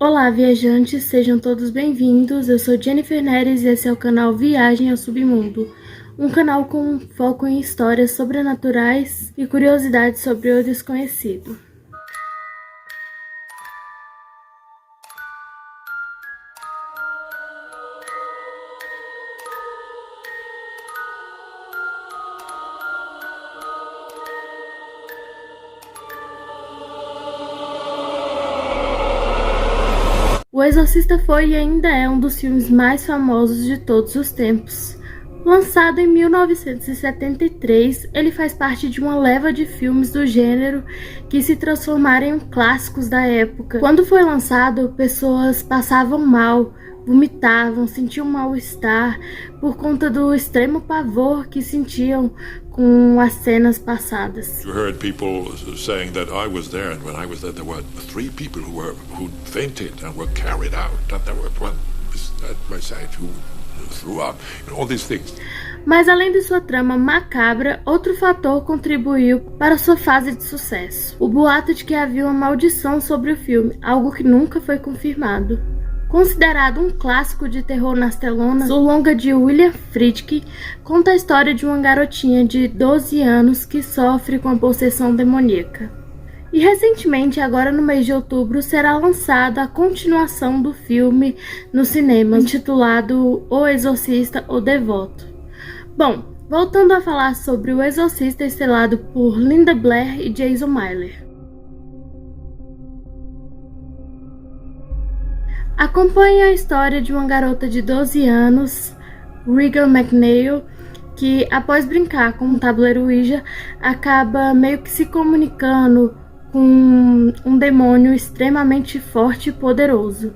Olá, viajantes, sejam todos bem-vindos. Eu sou Jennifer Neres e esse é o canal Viagem ao Submundo, um canal com foco em histórias sobrenaturais e curiosidades sobre o desconhecido. O Exorcista foi e ainda é um dos filmes mais famosos de todos os tempos. Lançado em 1973, ele faz parte de uma leva de filmes do gênero que se transformaram em clássicos da época. Quando foi lançado, pessoas passavam mal, vomitavam, sentiam mal-estar por conta do extremo pavor que sentiam com as cenas passadas. You heard people saying that I was there, and when I was there were 3 people who fainted and were carried out, and there was one at my side who threw up, all these things. Mas além de sua trama macabra, outro fator contribuiu para sua fase de sucesso: o boato de que havia uma maldição sobre o filme, algo que nunca foi confirmado. Considerado um clássico de terror nas telonas, o longa de William Friedkin conta a história de uma garotinha de 12 anos que sofre com a possessão demoníaca. E recentemente, agora no mês de outubro, será lançada a continuação do filme no cinema, intitulado O Exorcista, o Devoto. Bom, voltando a falar sobre O Exorcista, estrelado por Linda Blair e Jason Miller. Acompanha a história de uma garota de 12 anos, Regan McNeil, que após brincar com um tabuleiro Ouija, acaba meio que se comunicando com um demônio extremamente forte e poderoso.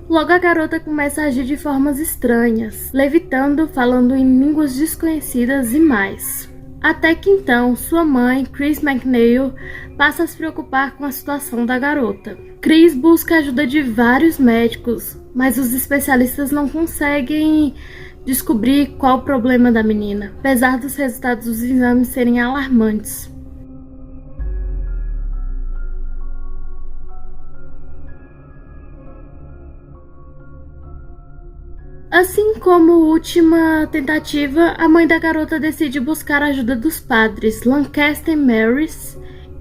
Logo a garota começa a agir de formas estranhas, levitando, falando em línguas desconhecidas e mais. Até que então, sua mãe, Chris McNeil, passa a se preocupar com a situação da garota. Chris busca a ajuda de vários médicos, mas os especialistas não conseguem descobrir qual o problema da menina, apesar dos resultados dos exames serem alarmantes. Assim como última tentativa, a mãe da garota decide buscar a ajuda dos padres Lancaster Marys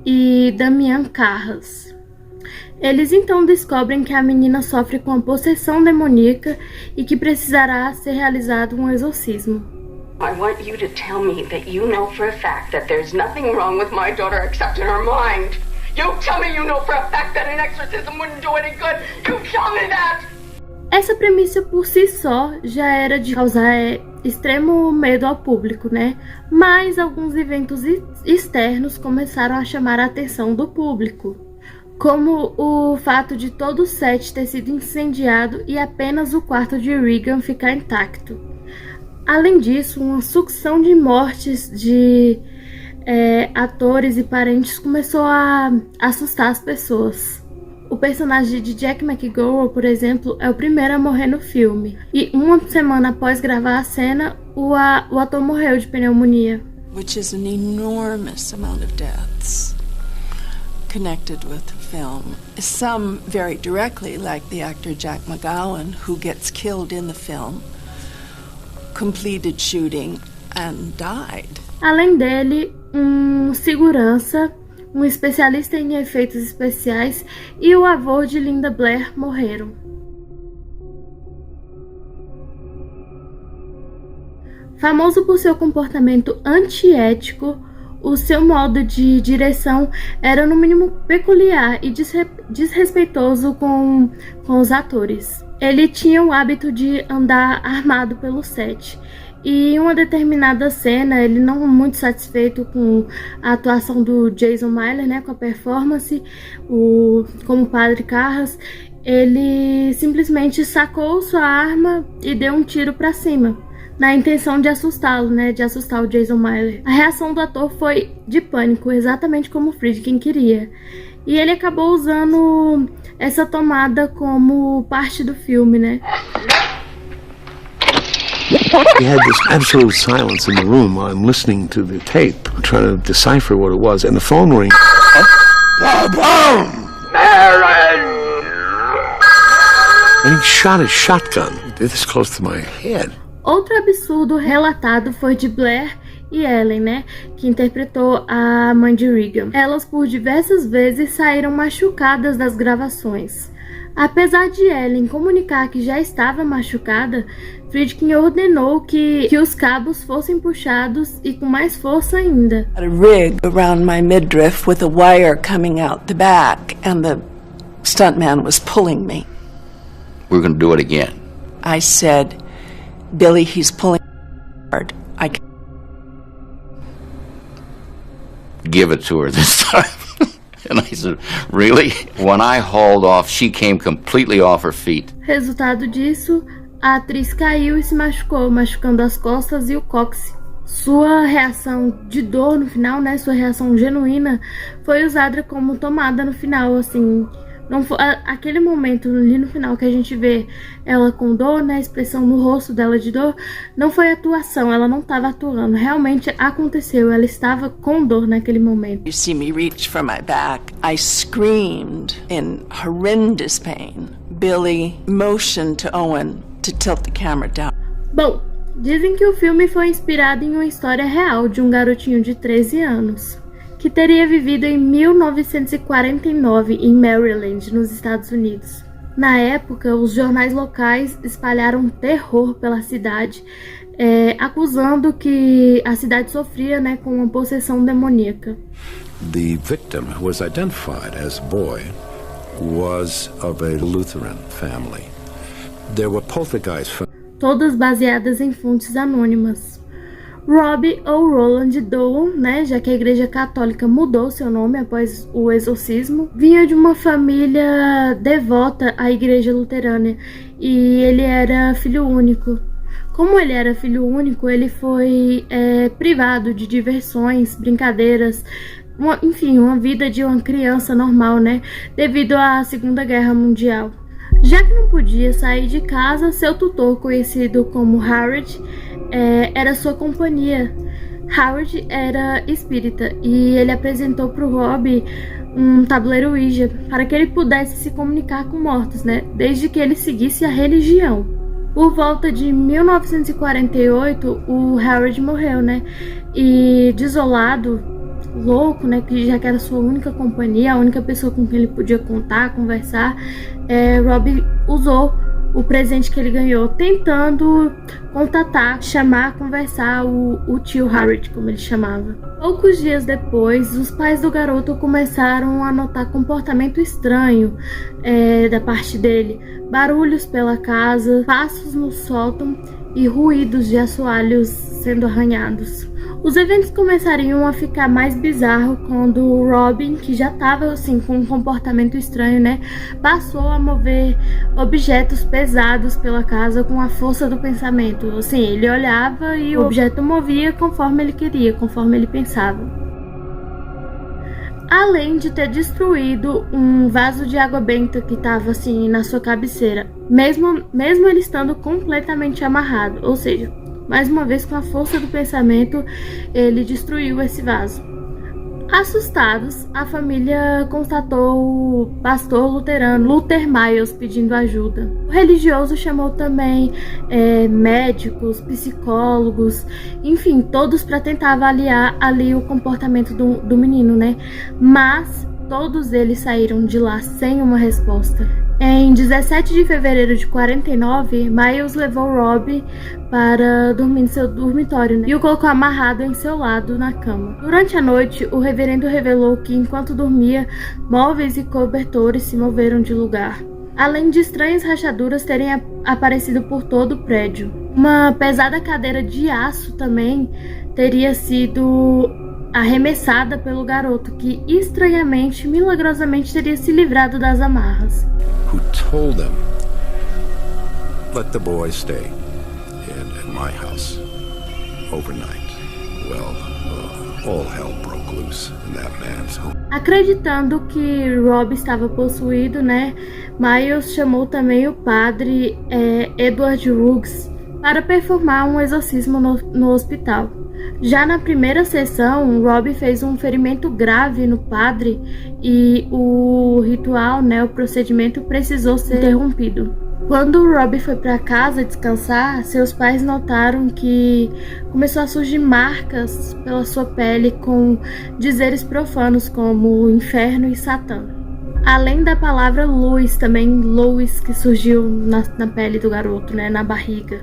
e Damian Carras. Eles então descobrem que a menina sofre com a possessão demoníaca e que precisará ser realizado um exorcismo. I want you to tell me that you know for a fact that there's nothing wrong with my daughter except in her mind. You tell me you know for a fact that an exorcism wouldn't do any good. You tell me that! Essa premissa por si só já era de causar extremo medo ao público, né? Mas alguns eventos externos começaram a chamar a atenção do público, como o fato de todo o set ter sido incendiado e apenas o quarto de Regan ficar intacto. Além disso, uma sucessão de mortes de atores e parentes começou a assustar as pessoas. O personagem de Jack McGowan, por exemplo, é o primeiro a morrer no filme. E uma semana após gravar a cena, o ator morreu de pneumonia. Which is an enormous amount of deaths connected with the film. Some very directly, like the actor Jack McGowan, who gets killed in the film, completed shooting and died. Além dele, um segurança, um especialista em efeitos especiais e o avô de Linda Blair morreram. Famoso por seu comportamento antiético, o seu modo de direção era no mínimo peculiar e desrespeitoso com os atores. Ele tinha o hábito de andar armado pelo set. E em uma determinada cena, ele não muito satisfeito com a atuação do Jason Miller, né, com a performance, como padre Carras, ele simplesmente sacou sua arma e deu um tiro para cima, na intenção de assustá-lo, né, de assustar o Jason Miller. A reação do ator foi de pânico, exatamente como o Friedkin queria. E ele acabou usando essa tomada como parte do filme, né? We had this absolute silence in the room while I'm listening to the tape, trying to decipher what it was, and the phone rang. And he shot his shotgun this close to my head. Outro absurdo relatado foi de Blair e Ellen, né, que interpretou a mãe de Regan. Elas por diversas vezes saíram machucadas das gravações. Apesar de Ellen comunicar que já estava machucada, Friedkin ordenou que os cabos fossem puxados e com mais força ainda. A rig around my midriff with a wire coming out the back, and the stuntman was pulling me. We're gonna do it again. I said, Billy, he's pulling hard. I can't. Give it to her this time. And I said, really? When I hauled off, she came completely off her feet. Resultado disso, a atriz caiu e se machucou, machucando as costas e o cóccix. Sua reação de dor no final, né, sua reação genuína, foi usada como tomada no final, assim. Não foi, aquele momento ali no final que a gente vê ela com dor, né, a expressão no rosto dela de dor, não foi atuação, ela não estava atuando, realmente aconteceu, ela estava com dor naquele momento. You see me reach for my back. I screamed in horrendous pain. Billy motioned to Owen to tilt the camera down. Bom, dizem que o filme foi inspirado em uma história real de um garotinho de 13 anos. Que teria vivido em 1949 em Maryland, nos Estados Unidos. Na época, os jornais locais espalharam terror pela cidade, acusando que a cidade sofria, né, com uma possessão demoníaca. The victim, who was identified as Boy, was of a Lutheran family. There were poltergeists. Todas baseadas em fontes anônimas. Robbie ou Roland Doan, né, já que a Igreja Católica mudou seu nome após o exorcismo, vinha de uma família devota à Igreja Luterana e ele era filho único. Como ele era filho único, ele foi privado de diversões, brincadeiras, uma vida de uma criança normal, né, devido à Segunda Guerra Mundial. Já que não podia sair de casa, seu tutor, conhecido como Howard, era sua companhia. Howard era espírita e ele apresentou para o Robbie um tabuleiro Ouija para que ele pudesse se comunicar com mortos, né, desde que ele seguisse a religião. Por volta de 1948, o Howard morreu, né, e desolado, louco, né, que já que era sua única companhia, a única pessoa com quem ele podia contar, conversar, Robbie usou o presente que ele ganhou, tentando contatar, chamar, conversar o tio Howard, como ele chamava. Poucos dias depois, os pais do garoto começaram a notar comportamento estranho da parte dele, barulhos pela casa, passos no sótão e ruídos de assoalhos sendo arranhados. Os eventos começariam a ficar mais bizarros quando o Robin, que já estava assim com um comportamento estranho, né, passou a mover objetos pesados pela casa com a força do pensamento. Assim, ele olhava e o objeto movia conforme ele queria, conforme ele pensava. Além de ter destruído um vaso de água benta que estava assim na sua cabeceira, mesmo ele estando completamente amarrado, ou seja, mais uma vez, com a força do pensamento, ele destruiu esse vaso. Assustados, a família constatou o pastor luterano Luther Miles pedindo ajuda. O religioso chamou também médicos, psicólogos, enfim, todos para tentar avaliar ali o comportamento do menino, né? Mas todos eles saíram de lá sem uma resposta. Em 17 de fevereiro de 49, Miles levou Robbie para dormir no seu dormitório, né, e o colocou amarrado em seu lado na cama. Durante a noite, o reverendo revelou que, enquanto dormia, móveis e cobertores se moveram de lugar, além de estranhas rachaduras terem aparecido por todo o prédio. Uma pesada cadeira de aço também teria sido arremessada pelo garoto, que estranhamente, milagrosamente, teria se livrado das amarras. Who told them, let the boy stay in my house overnight. Well, all hell broke loose in that man's home. Acreditando que Rob estava possuído, né, Miles chamou também o padre Edward Ruggs para performar um exorcismo no hospital. Já na primeira sessão, Robbie fez um ferimento grave no padre e o ritual, o procedimento precisou ser interrompido. Quando Robbie foi para casa descansar, seus pais notaram que começou a surgir marcas pela sua pele com dizeres profanos como inferno e Satã. Além da palavra luz, também Lois, que surgiu na pele do garoto, na barriga.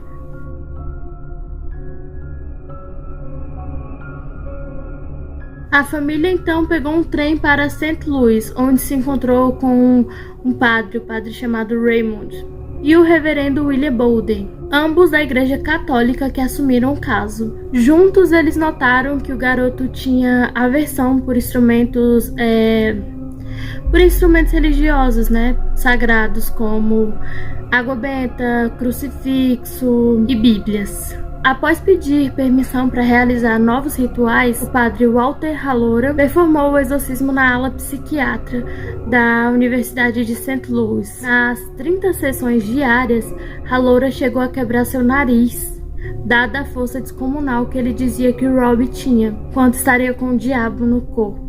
A família então pegou um trem para St. Louis, onde se encontrou com um padre, o padre chamado Raymond, e o reverendo William Bowden, ambos da igreja católica, que assumiram o caso. Juntos eles notaram que o garoto tinha aversão por instrumentos religiosos, sagrados, como água benta, crucifixo e bíblias. Após pedir permissão para realizar novos rituais, o padre Walter Halloran performou o exorcismo na ala psiquiatra da Universidade de St. Louis. Nas 30 sessões diárias, Halloran chegou a quebrar seu nariz, dada a força descomunal que ele dizia que Robbie tinha, quando estaria com o diabo no corpo.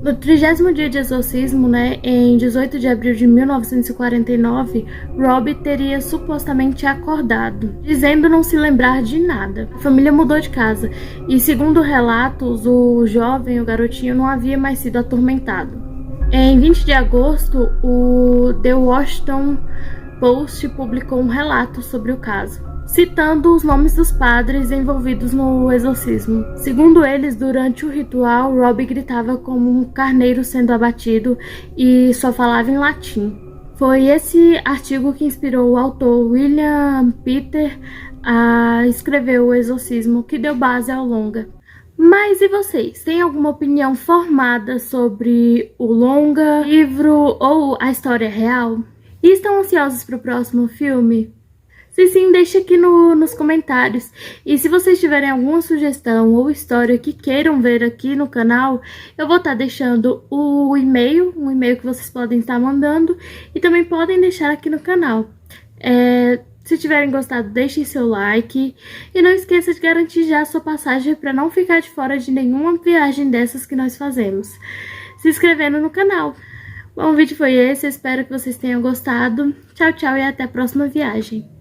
No 30º dia de exorcismo, em 18 de abril de 1949, Robbie teria supostamente acordado, dizendo não se lembrar de nada. A família mudou de casa e, segundo relatos, o garotinho, não havia mais sido atormentado. Em 20 de agosto, o The Washington Post publicou um relato sobre o caso, citando os nomes dos padres envolvidos no exorcismo. Segundo eles, durante o ritual, Robbie gritava como um carneiro sendo abatido e só falava em latim. Foi esse artigo que inspirou o autor William Peter a escrever o exorcismo, que deu base ao longa. Mas e vocês? Têm alguma opinião formada sobre o longa, livro ou a história real? E estão ansiosos para o próximo filme? Se sim, deixa aqui nos comentários. E se vocês tiverem alguma sugestão ou história que queiram ver aqui no canal, eu vou estar deixando um e-mail que vocês podem estar mandando, e também podem deixar aqui no canal. Se tiverem gostado, deixem seu like e não esqueça de garantir já a sua passagem para não ficar de fora de nenhuma viagem dessas que nós fazemos, se inscrevendo no canal. Bom, o vídeo foi esse, eu espero que vocês tenham gostado. Tchau, tchau e até a próxima viagem.